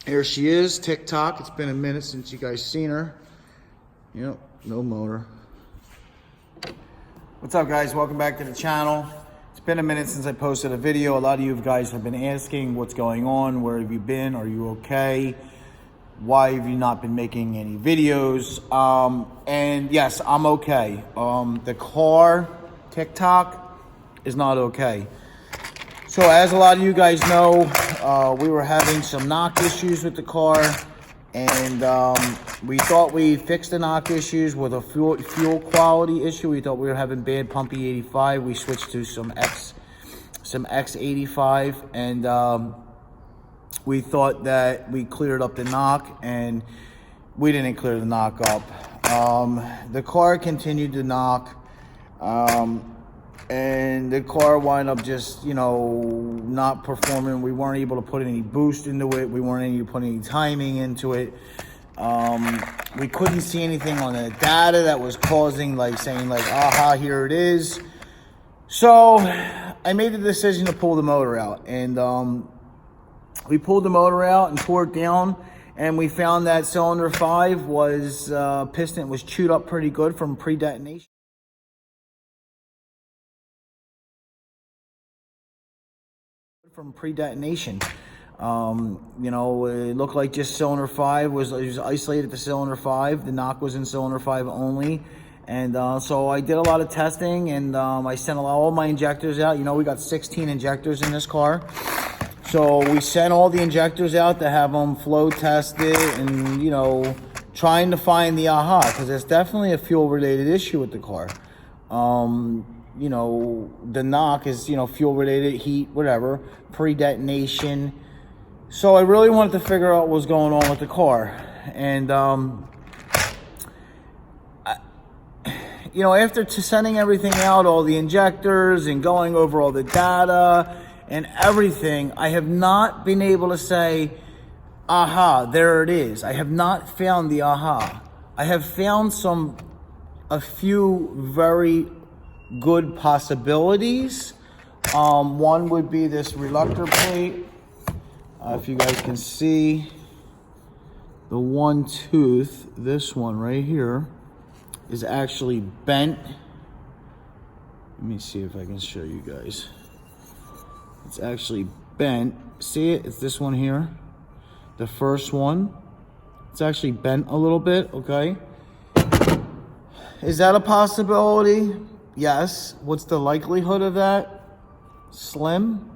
Here she is, TikTok. It's been a minute since you guys seen her. Yep, no motor. What's up, guys? Welcome back to the channel. It's been a minute since I posted a video. A lot of you guys have been asking what's going on, where have you been, are you okay? Why have you not been making any videos? And yes, I'm okay. The car, TikTok, is not okay. So as a lot of you guys know, we were having some knock issues with the car, and we thought we fixed the knock issues with a fuel quality issue. We thought we were having bad pumpy 85. We switched to some X85, and we thought that we cleared up the knock, and we didn't clear the knock up. The car continued to knock. And the car wound up just, not performing. We weren't able to put any boost into it. We weren't able to put any timing into it. We couldn't see anything on the data that was causing, saying aha, here it is. So I made the decision to pull the motor out. And we pulled the motor out and tore it down. And we found that cylinder 5 was, piston was chewed up pretty good from pre-detonation. It looked like just cylinder 5 was isolated to cylinder 5. The knock was in cylinder 5 only. And so I did a lot of testing, and I sent all my injectors out. We got 16 injectors in this car. So we sent all the injectors out to have them flow tested and, trying to find the aha, because it's definitely a fuel related issue with the car. The knock is, fuel related, heat, whatever, pre-detonation. So I really wanted to figure out what was going on with the car. And, after sending everything out, all the injectors and going over all the data and everything, I have not been able to say, aha, there it is. I have not found the aha. I have found a few very good possibilities. One would be this reluctor plate. If you guys can see the one tooth, this one right here is actually bent. Let me see if I can show you guys. It's actually bent. See it? It's this one here. The first one. It's actually bent a little bit, okay? Is that a possibility? Yes. What's the likelihood of that? Slim.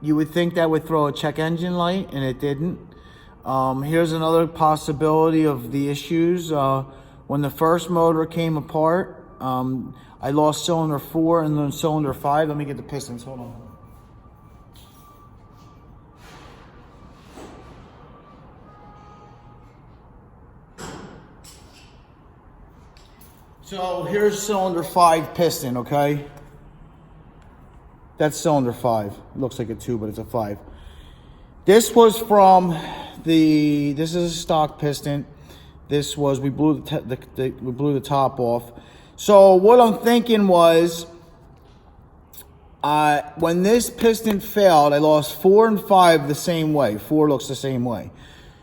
You would think that would throw a check engine light, and it didn't. Here's another possibility of the issues. When the first motor came apart, I lost cylinder 4 and then cylinder 5. Let me get the pistons. Hold on. So here's cylinder 5 piston, okay? That's cylinder 5. It looks like a 2, but it's a 5. This was from this is a stock piston. This was, we blew the top off. So what I'm thinking was, when this piston failed, I lost 4 and 5 the same way. 4 looks the same way.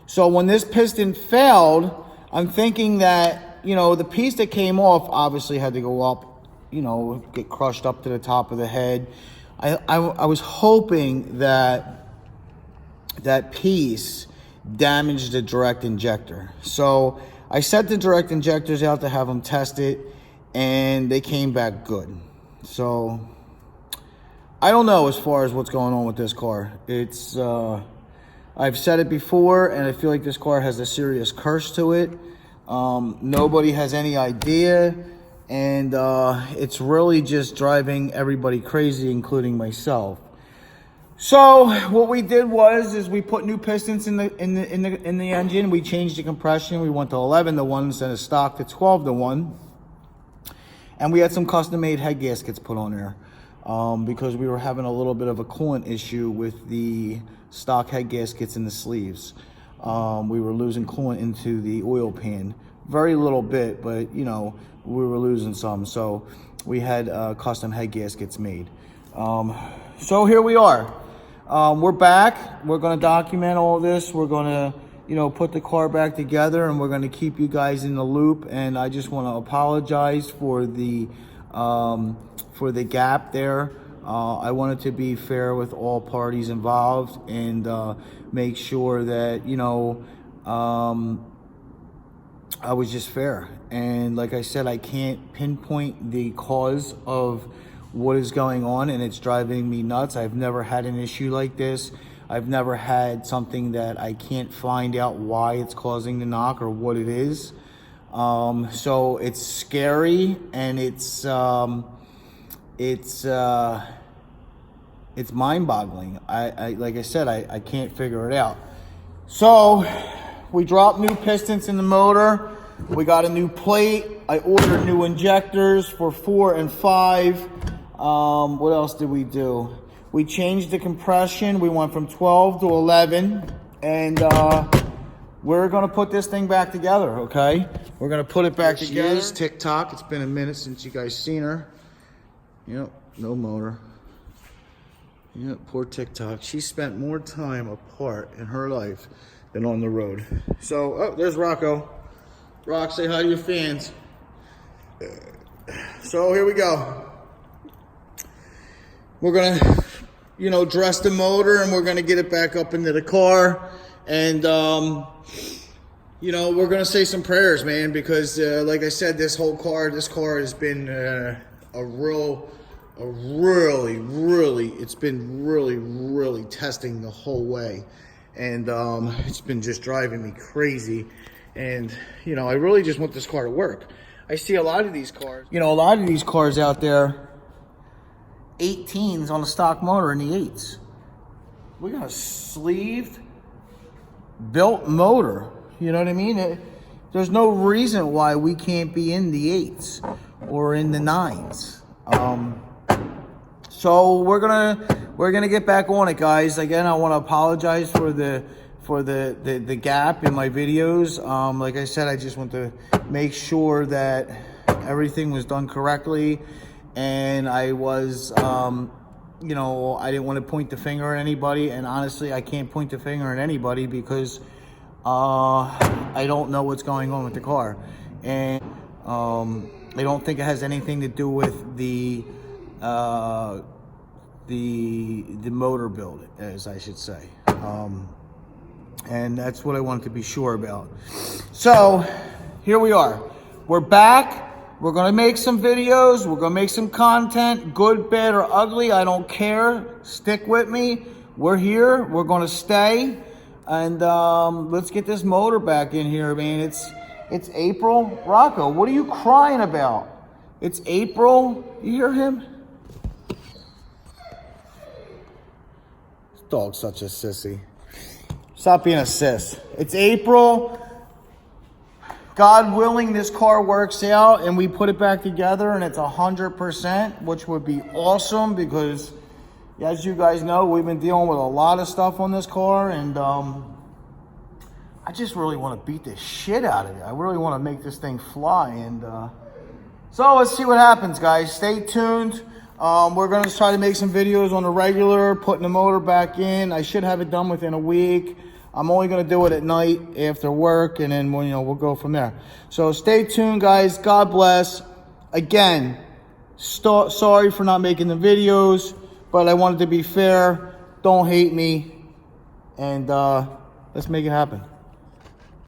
So when this piston failed, I'm thinking that, the piece that came off obviously had to go up, get crushed up to the top of the head. I was hoping that that piece damaged the direct injector. So I sent the direct injectors out to have them test it, and they came back good. So I don't know as far as what's going on with this car. It's I've said it before, and I feel like this car has a serious curse to it. Nobody has any idea, and it's really just driving everybody crazy, including myself. So what we did is we put new pistons in the engine. We changed the compression. We went to 11 to 1 instead of stock to 12 to 1, and we had some custom made head gaskets put on there because we were having a little bit of a coolant issue with the stock head gaskets in the sleeves. We were losing coolant into the oil pan, very little bit, but we were losing some. So we had custom head gaskets made. So here we are. we're back. We're going to document all this. We're going to, you know, put the car back together, and we're going to keep you guys in the loop. And I just want to apologize for the gap there. I wanted to be fair with all parties involved and make sure that, you know, I was just fair. And like I said, I can't pinpoint the cause of what is going on, and it's driving me nuts. I've never had an issue like this. I've never had something that I can't find out why it's causing the knock or what it is. So it's scary, and it's mind-boggling. I like I said, I can't figure it out. So we dropped new pistons in the motor. We got a new plate. I ordered new injectors for 4 and 5. What else did we do? We changed the compression. We went from 12 to 11, and we're gonna put this thing back together. Okay, we're gonna put it back together. She is TikTok. It's been a minute since you guys seen her. Yep, no motor. Yeah, poor TikTok. She spent more time apart in her life than on the road. So, oh, there's Rocco. Rock, say hi to your fans. So here we go. We're gonna, you know, dress the motor, and we're gonna get it back up into the car. And, you know, we're gonna say some prayers, man, because like I said, this car has been it's been really testing the whole way. And it's been just driving me crazy. And, you know, I really just want this car to work. I see a lot of these cars. You know, a lot of these cars out there, 18s on a stock motor in the 8s. We got a sleeved, built motor. You know what I mean? There's no reason why we can't be in the 8s or in the 9s. So we're gonna get back on it, guys. Again, I want to apologize for the gap in my videos. Like I said, I just want to make sure that everything was done correctly, and I was, you know, I didn't want to point the finger at anybody. And honestly, I can't point the finger at anybody because I don't know what's going on with the car, and I don't think it has anything to do with the motor build, as I should say. And that's what I wanted to be sure about. So here we are. We're back. We're going to make some videos. We're going to make some content, good, bad, or ugly. I don't care. Stick with me. We're here. We're going to stay. And let's get this motor back in here, man. It's April. Rocco, what are you crying about? It's April. You hear him? This dog's such a sissy. Stop being a sis. It's April. God willing, this car works out and we put it back together and it's 100%, which would be awesome because, as you guys know, we've been dealing with a lot of stuff on this car, and I just really want to beat the shit out of it. I really want to make this thing fly, and so let's see what happens, guys. Stay tuned. We're going to try to make some videos on the regular, putting the motor back in. I should have it done within a week. I'm only going to do it at night after work, and then we'll go from there. So stay tuned, guys. God bless. Again, sorry for not making the videos, but I wanted to be fair. Don't hate me, and let's make it happen.